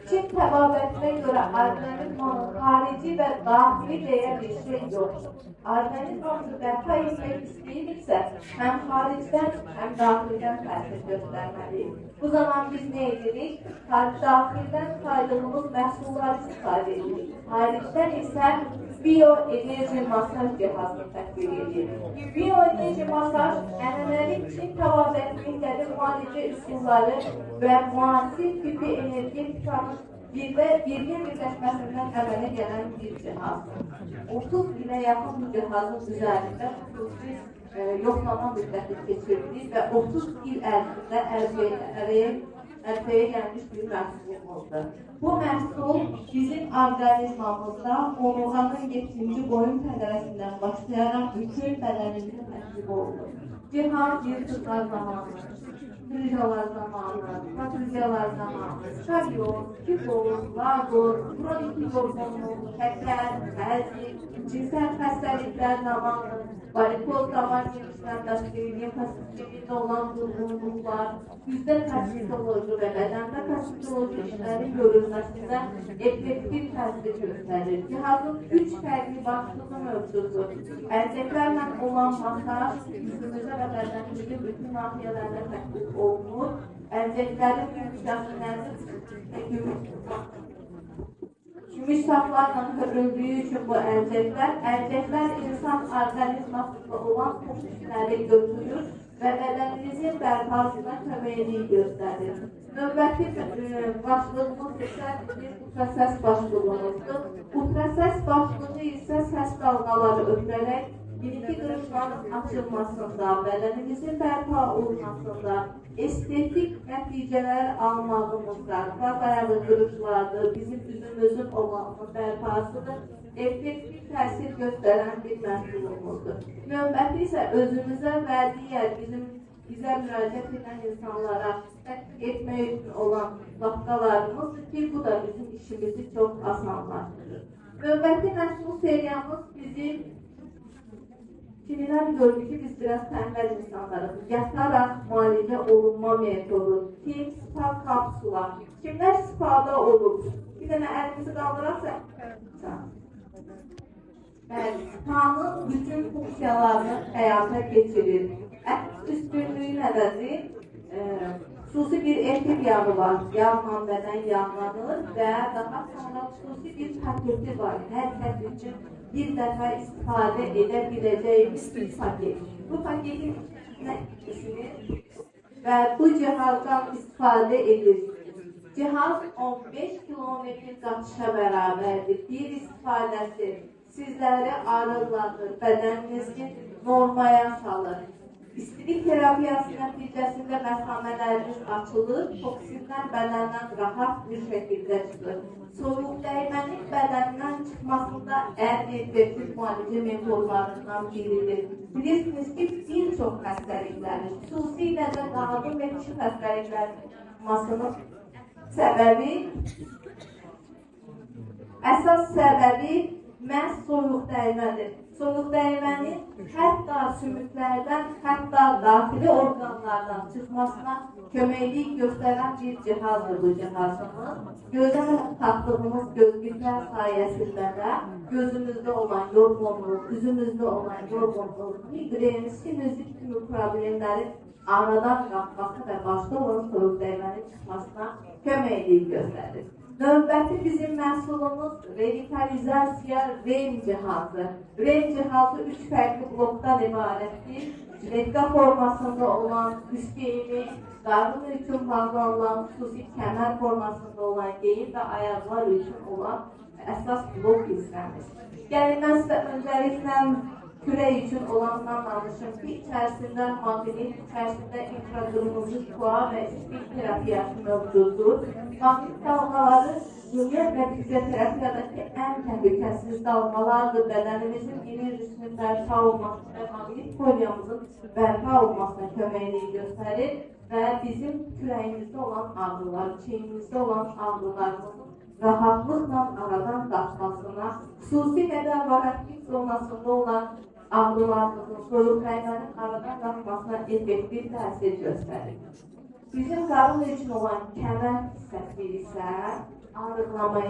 Çin təbabətinə görə organizmanın xarici və daxili deyə bir şey yoxdur. Organizmamızı bərpa etmək istəyiriksə, həm xaricdən, həm daxildən təsir göstərməliyik. Bu zaman biz nə edirik? Daxildən saydığımız məhsulları istifadə edirik. Xaricdən isə bioenerji masaj cihazını tətbiq edirik. Bioenerji masaj ənənəvi Çin təbabətinə müalicə üsulları və müasir tibbi energetikanın birgə birləşməsindən əmələ gələn bir cihazdır. 30 ilə yaxın bu cihazın üzərində xüsusi yoxlama müddəti keçirdik və 30 il ərzində əlbəyə gəlmiş bir məhsulumuzdur. Bu məhsul bizim orqanizmamızda omurğanın 7-ci boyun pərdəsindən başlayaraq bütün bədənimizin tətbiq olunur. Cihaz yırtıqlar zamanı, krizalar zamanı, patruziyalar zamanı, şaryoz, kiboz, vagor, kronik yorğunluq, şəkər, təzyiq, cinsel xəstəliklər zamanı, varikoz damar genişlənməsi, sistemində olan durğunluqlar, yüzdə toksitoloji və bədəndə toksitoloji işlərin görülməsində effektiv təsir göstərir. Cihazın 3 fərqli başlığı mövcuddur. Əlcəklərlə olan masaj, yüzümüzə və bədənimizin bütün nahiyələrində tətbiq olunur. Əlcəklərin gümüş saflarla hörüldüyü üçün bu əlcəklər insan orqanizmasında olan toksisləri götürür və bədənimizin bərpasına köməklik göstərir. Növbəti başlığımız isə ultrasəs başlığımızdır. Ultrasəs başlığı isə səs dalğaları ötürərək bir-iki qırışların açılmasında, bədənimizin bərpa olmasında, estetik nəticələr almağımızda, qaz-ayağı qırışlardır, bizim üzümüzün olanın bərpasıdır, effektiv təsir göstərən bir məhsulumuzdur. Növbəti isə özümüzə və digər bizə müraciət edən insanlara etmək üçün olan vaxtalarımızdır ki, bu da bizim işimizi çox asanlaşdırır. Növbəti məhsul seriyamız bizim Çinliler gördü ki, biz biraz tembel insanlarız. Yataraq müalicə olunma metodu, kim spa kapsula. Kimlər spada olur? Bir dənə əlimizi qaldırarsa, spanın bütün funksiyalarını həyata keçirir. Üstünlüyü nədədir? Xüsusi bir etil yağı var, yağla bədən yağlanır və daha sonra xüsusi bir paketi var. Hər kəs üçün bir dəfə istifadə edə biləcəyimiz bir paket. Bu paketin içində düşünür və bu cihazdan istifadə edir. Cihaz 15 kilometr qaçışa bərabərdir. Bir istifadəsi sizləri arıqlatır, bədəninizi normaya salır. İstilik terapiyası nəticəsində məsamələriniz açılır, toksinlər bədəndən rahat bir şəkildə çıxır. Soyuq dəymənin bədəndən çıxmasında ən effektiv müalicə metodlarından biridir. Bilirsiniz ki, bir çox xəstəliklərin, xüsusilə də qadın və kişi xəstəliklərin səbəbi, əsas səbəbi məhz soyuq dəymədir. Soyuq dəymənin hətta sümüklərdən, hətta daxili orqanlardan çıxmasına köməklik göstərən bir cihazdır bu cihazımız. Gözə taxdığımız gözlüklər sayəsində də gözümüzdə olan yorğunluq, üzümüzdə olan yorğunluq, migren, sinüzit kimi problemlərin aradan qalxması və başda olan soyuq dəymənin çıxmasına köməklik göstərir. Növbəti bizim məhsulumuz revitalizasiya REM cihazı. REM cihazı 3 fərqli blokdan ibarətdir. Jiletka formasında olan üst geyimi, qarın üçün bağlanılan xüsusi kəmər formasında olan geyim və ayaqlar üçün olan əsas blok hissəmiz. Gəlin, mən sizə öncəliklə kürək üçün olandan danışım ki, içərisində maqnit, içərisində infraqırmızı şua və istilik terapiyası mövcuddur. Maqnit dalğaları dünya və fizioterapiyadakı ən təhlükəsiz dalğalardır. Bədənimizin enerjisinin bərpa olması və maqnit poliyamızın bərpa olmasına köməklik göstərir və bizim kürəyimizdə olan ağrılar, çiynimizdə olan ağrılarımızın rahatlıqla aradan qalxmasına, xüsusilə də varaktik zonasında olan ağrılarımızın, soyuq dəymənin aradan qalxmasına effektiv təsir göstərir. Bizim qadın üçün olan kənar hissəsi isə arıqlamaya